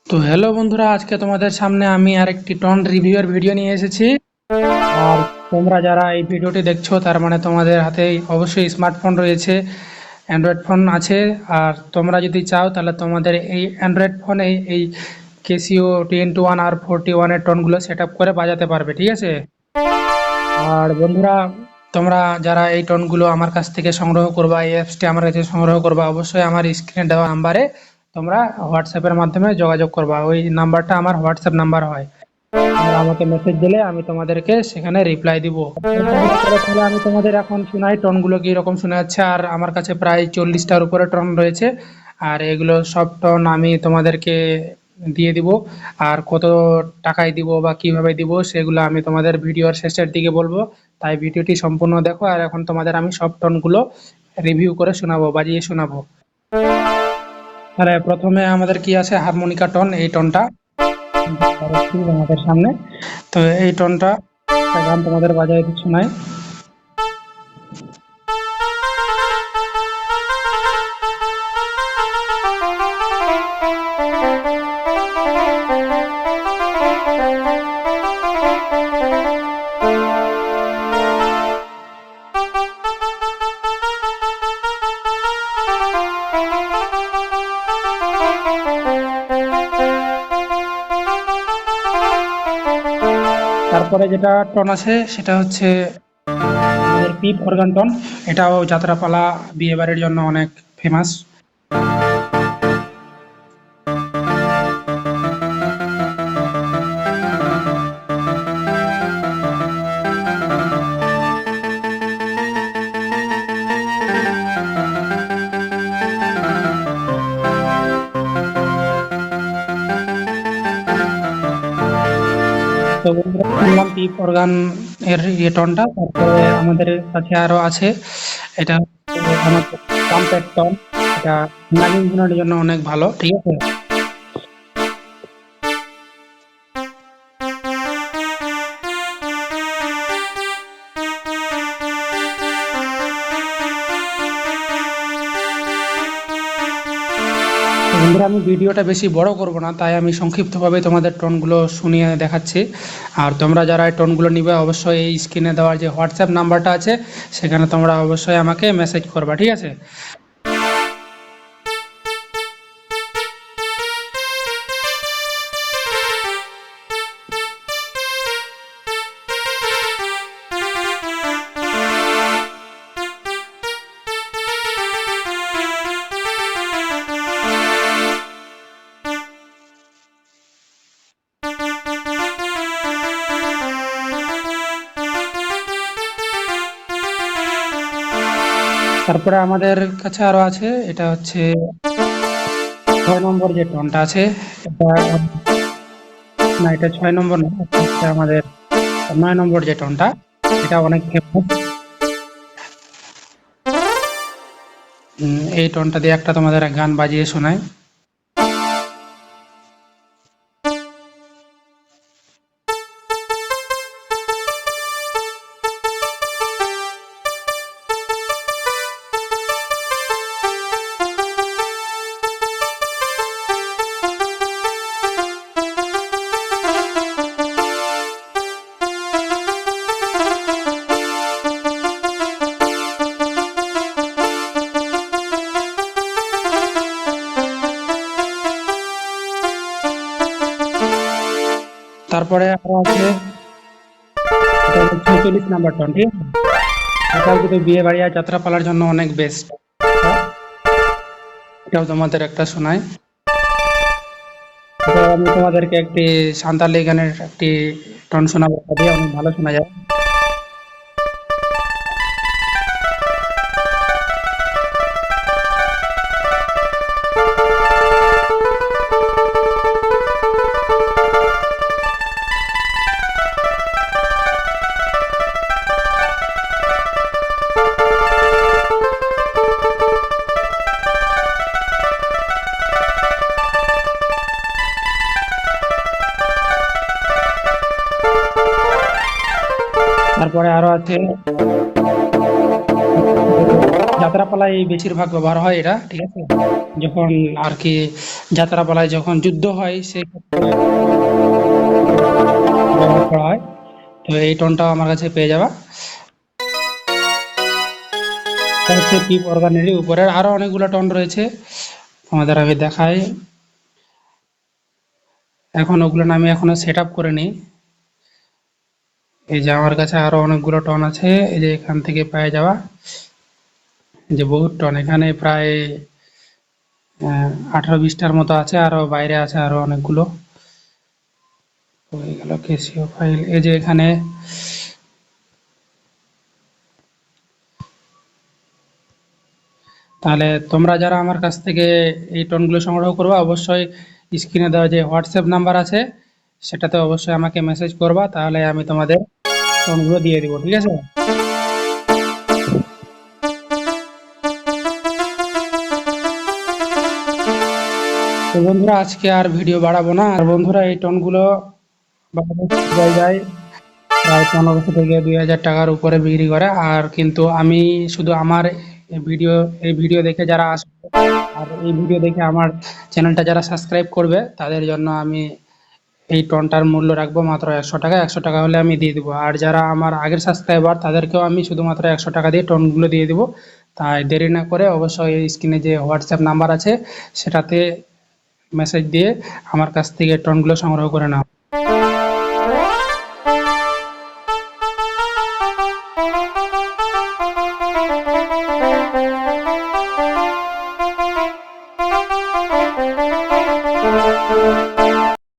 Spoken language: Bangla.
তো হ্যালো বন্ধুরা, আজকে তোমাদের সামনে আমি আরেকটি টন রিভিউয়ের ভিডিও নিয়ে এসেছি। আর তোমরা যারা এই ভিডিওটি দেখছো তার মানে তোমাদের হাতে অবশ্যই স্মার্টফোন রয়েছে, অ্যান্ড্রয়েড ফোন আছে। আর তোমরা যদি চাও তাহলে তোমাদের এই অ্যান্ড্রয়েড ফোনে এই কেসিও 10-1 আর 41-এর টোনগুলো সেট আপ করে বাজাতে পারবে, ঠিক আছে? আর বন্ধুরা, তোমরা যারা এই টোনগুলো আমার কাছ থেকে সংগ্রহ করবা, এই অ্যাপসটি আমার কাছে সংগ্রহ করবা, অবশ্যই আমার স্ক্রিনে দেওয়া নাম্বারে তোমরা হোয়াটসঅ্যাপের মাধ্যমে যোগাযোগ করবা। ওই নাম্বারটা আমার হোয়াটসঅ্যাপ নাম্বার হয়। তোমরা আমাকে মেসেজ দিলে আমি তোমাদেরকে সেখানে রিপ্লাই দিব। তাহলে আমি তোমাদের এখন শোনাই টোনগুলো কি রকম শোনা যাচ্ছে। আর আমার কাছে প্রায় 40টার উপরে টোন রয়েছে। আর এগুলো সব টোন আমি তোমাদেরকে দিয়ে দিব। আর কত টাকায় দিব বা কিভাবে দিব সেগুলো আমি তোমাদের ভিডিওর শেষের দিকে বলবো। তাই ভিডিওটি সম্পূর্ণ দেখো। আর এখন তোমাদের আমি সব টোনগুলো রিভিউ করে শোনাবো, বাজিয়ে শোনাবো। তাহলে প্রথমে আমাদের কি আছে, হারমোনিকা টোন। এই টোনটা আমাদের সামনে, তো এই টোনটা গান তোমাদের বাজায় শোনাই। তারপরে যেটা টোন আছে সেটা হচ্ছে আমাদের পিপ অর্গান টোন। এটাও যাত্রাপালা, বিয়ে বাড়ির জন্য অনেক ফেমাস। তো বন্ধুরা, শুনলাম পিপ অর্গান এর ইয়ে টোনটা। তারপরে আমাদের কাছে আরো আছে, এটা হচ্ছে আমাদের ট্রাম্পেট টোন। এটা নাগিন শোনার জন্য অনেক ভালো, ঠিক আছে? তো বন্ধুরা, আমি ভিডিওটা বেশি বড় করব না, তাই আমি সংক্ষিপ্তভাবে তোমাদের টোনগুলো শুনিয়ে দেখাচ্ছি। আর তোমরা যারা এই টোনগুলো নিবে অবশ্যই এই স্ক্রিনে দেওয়ার যে হোয়াটসঅ্যাপ নাম্বারটা আছে সেখানে তোমরা অবশ্যই আমাকে মেসেজ করবা, ঠিক আছে? তারপরে আমাদের কাছে আরো আছে, এটা হচ্ছে 6 নম্বর যে টোনটা আছে। এটা না, এটা 6 নম্বর না, এটা হচ্ছে আমাদের 9 নম্বর যে টোনটা। এটা অনেক ফেমাস। এই টোনটা দিয়ে একটা তোমাদের গান বাজিয়ে শোনাই। তারপরে আরো আছে, এটা হচ্ছে 46 নম্বর টোন, ঠিক আছে? এটাও কিন্তু বিয়ে বাড়ি আর যাত্রাপালার জন্য অনেক বেস্ট। এটাও তোমাদের একটা শোনাই। তো আমি তোমাদেরকে একটি সাঁওতালি গানের একটি টোন শোনাবো, এটা দিয়ে অনেক ভালো শোনা যায়। তারপরে আরো আছে, যাত্রাপালায় বেশিরভাগ ব্যবহার হয় এটা, ঠিক আছে? যখন আর কি যাত্রাপালায় যখন যুদ্ধ হয় সেই ক্ষেত্রে ব্যবহার করা হয়। তো এই টনটাও আমার কাছে পেয়ে যাবা। এটা হচ্ছে পিপ অর্গানেরই উপরের আরো অনেকগুলো টন রয়েছে, তোমাদের আমি দেখাই। এখন ওগুলো আমি এখনো সেট আপ করে নিই। এই যে আমার কাছে আরো অনেকগুলো টন আছে, এই যে এখান থেকে পেয়ে যাওয়া, যে বহুত টন, এখানে প্রায় 18-20টার মতো আছে, আরো বাইরে আছে আরো অনেকগুলো। তো এইগুলো ক্যাসিও ফাইল, এই যে এখানে তাহলে তোমরা যারা আমার কাছ থেকে এই টোনগুলো সংগ্রহ করবা, অবশ্যই স্ক্রিনে দেওয়া যে হোয়াটসঅ্যাপ নাম্বার আছে সেটাতে অবশ্যই আমাকে মেসেজ করবা, তাহলে আমি তোমাদের টোনগুলো দিয়ে দিব, ঠিক আছে? তো বন্ধুরা আজকে আর ভিডিও বাড়াবো না। আর বন্ধুরা এই টোনগুলো বাংলাদেশ জায়গায় প্রায় 1500 থেকে 2000 টাকার উপরে বিক্রি করে। আর কিন্তু আমি শুধু আমার এই ভিডিও দেখে যারা আসবে আর এই ভিডিও দেখে আমার চ্যানেলটা যারা সাবস্ক্রাইব করবে তাদের জন্য আমি এই টোনটার মূল্য রাখবো মাত্র 100 টাকা। 100 টাকা হলে আমি দিয়ে দিব। আর যারা আমার আগের সাবস্ক্রাইবার তাদেরকেও আমি শুধুমাত্র 100 টাকা দিয়ে টোনগুলো দিয়ে দিব। তাই দেরি না করে অবশ্যই এই স্ক্রিনে যে হোয়াটসঅ্যাপ নাম্বার আছে সেটাতে মেসেজ দিয়ে আমার কাছ থেকে টোনগুলো সংগ্রহ করে নাও।